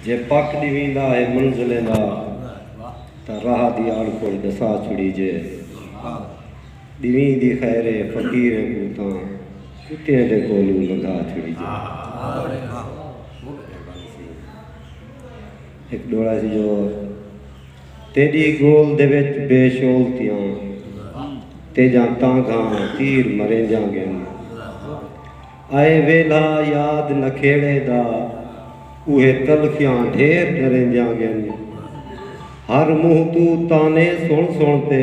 जे पक दिवींदा है मंजिले दा ता राह दी आड़ कोल दसा छुड़ी जे दिवीं दी खैरे फकीर को तां कुत्ते दे कोलू लंघा छुड़ी जे। एक डोड़ा सी जो तेरी गोल दे विच बेशोलतियां तेजा तांघां तीर मरे जांगे आए वेला याद नखेड़े दा उहे तलखियां ढेर डरे जांगे हर मुँह तू ताने सुन सुन ते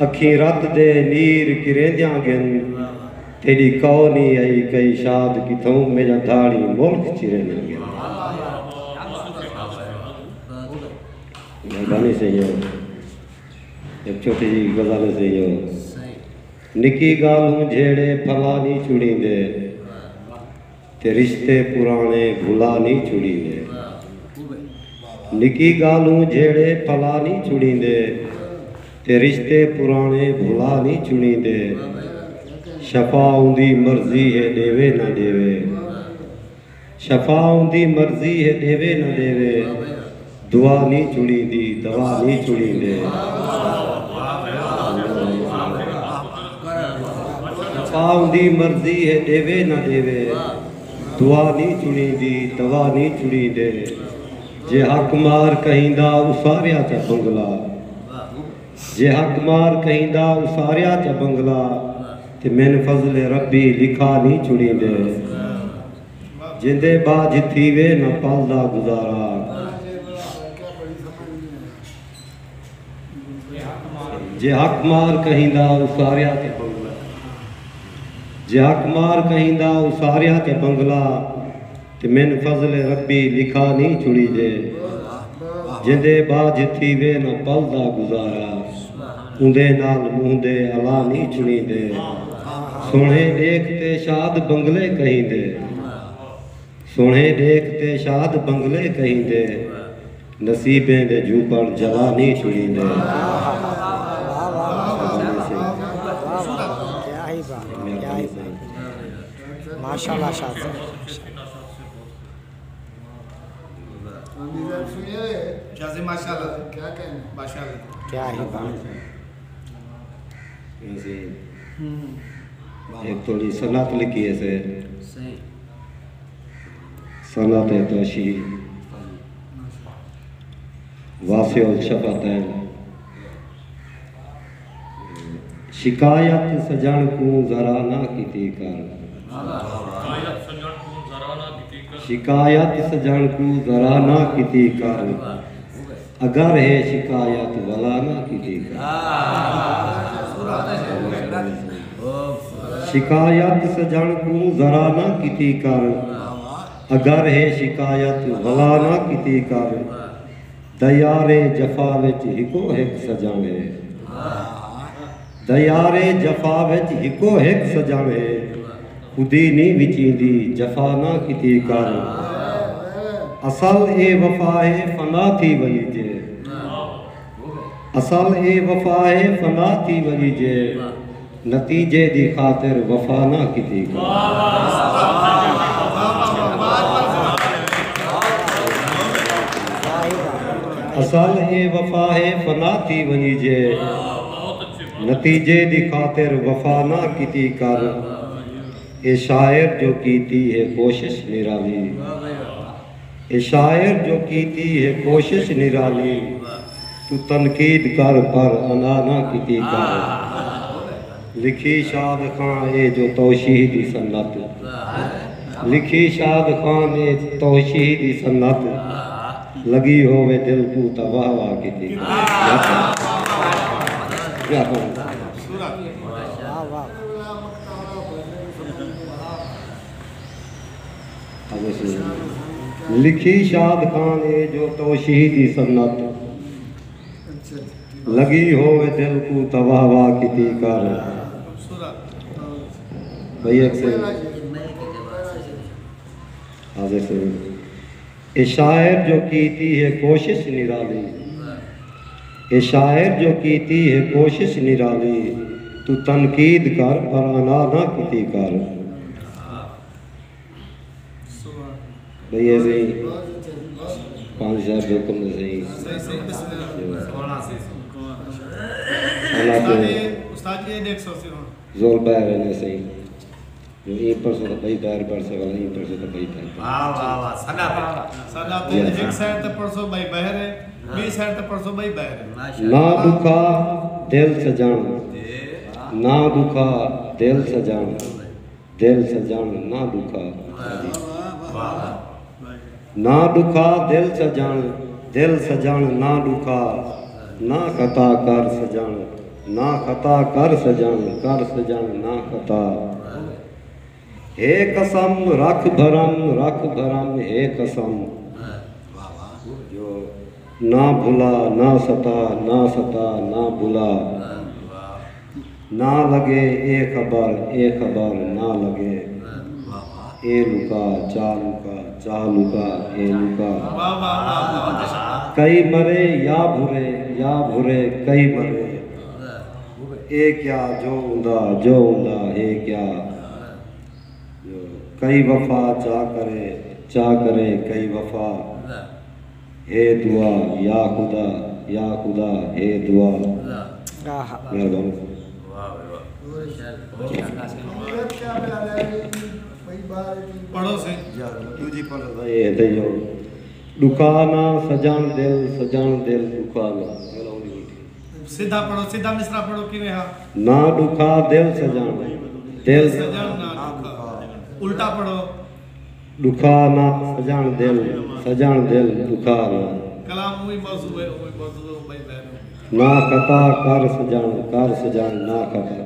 अखी रत दे नीर किरे जांगे तेरी कौनी आई कई शाद किथों मेरा धाड़ी मुल्क चिरे जांगे। मेहरबानी से यो एक छोटी जी गज़ल से यो निकी गालूं झेड़े फला नहीं छुड़ींदे ते रिश्ते पुराने भुला नहीं छुड़ींदे निकी गालूं झेड़े फला नहीं छुड़ींदे ते रिश्ते पुराने भुला नहीं छुड़ींदे शफा उंदी मर्जी है देवे न देवे शफा उंदी मर्जी है देवे न देवे दुआ नहीं छुड़ींदी दवा नहीं छुड़ींदे उंदी मर्जी है देवे न देवे दुआ नहीं छुड़ींदी दवा नहीं छुड़ींदे जे हक मार कहिंदा उसारिया च बंगला जे हक मार कहिंदा उसारिया च बंगला ते मैन फजले रब्बी लिखा नहीं छुड़ींदे जिंदे बाज थीवे न पलदा गुजारा जे हक मार कहिंदा उसारिया च बंगला जे हक मार कहिंदा उसारिया ते बंगला ते मैन फजले रब्बी लिखा नहीं छुड़ी दे जिंदे बाज थीवे न पलदा गुजारा उंदे नाल मुंह दे अला नहीं छुड़ी दे सोने देखते शाद बंगले कहीं दे सोने देखते शाद बंगले कहीं दे नसीबें दे झूपड़ जला नहीं छुड़ी दे। माशाल्लाह माशाल्लाह क्या कहना माशाल्लाह क्या है एक थोड़ी सनत लिखी है से सनत है तो शी वासिउल शफतैन शिकायत सजण को जरा ना कीती कर शिकायत सजण को जरा ना कीती कर अगर है शिकायत वला ना कीती कर शिकायत सजण को जरा ना कीती कर अगर है शिकायत वला ना कीती कर दयारे जफा विच हिको हिक सजावे दयारे जफा विच हिको हिक सजावे खुदी नहीं विचींदी जफा ना कीती कर असल ए वफा है फना थी वही जे असल ए वफा है फना थी वही जे नतीजे दी खातिर वफा ना कीती कर असल ए वफा है फना थी वही जे नतीजे दी खातिर वफा ना कीती कर ए शायर जो कीती है कोशिश निराली ए शायर जो कीती है कोशिश निराली तू तनकीद कर पर अना ना कीती कर लिखी शाद खान ए जो तौशीदी सन्नत लिखी शाद खान ए तौशीदी सन्नत लगी होवे दिल को तवाह वाह कीती लिखी शाद खान ए जो तौशीदी सन्नत लगी होवे दिल को तवाह वाह कीती कर भैया से हाजिर से ए शायर जो कीती है कोशिश निराली ए शायर जो कीती है कोशिश निराली तू तनकीद कर पर अना ना कीती कर भैया से पांच साहब जो हुक्म ने सही सही बिस्मिल्लाह हालात उस्ताद जी 100 से हो जोल पैर ने सही जो ये पर से भाई पैर पर से वाला ये पर से भाई पैर वाह सदा तो एक साइड ते परसों भाई बहर है बी साइड ते परसों भाई बहर है ना दुखा दिल सजान ना दुखा दिल सजान ना दुखा ना दुखा दिल सजान ना दुखा ना खता कर सजान ना खता कर सजान ना खता हे कसम रख भरम हे कसम जो ना भुला ना सता ना भुला ना लगे ए खबर ना लगे ए लुका चा लुका ए लुका कई मरे या भुरे कई मरे ए क्या जो उंदा ए क्या जो कई वफा चा करे कई वफा हे दुआ या खुदा हे दुआ मेहरबानी पढ़ो से दूजी पढ़ ये है जो दुखाना सजान दिल दुखाना सीधा पढ़ो सीधा मिसरा पढ़ो कि रहा ना दुखा दिल सजान ना दुखा उल्टा पढ़ो दुखाना सजान दिल दुखाना कलाम वही मौजू है भाई बहन ना खता कर सजान ना खता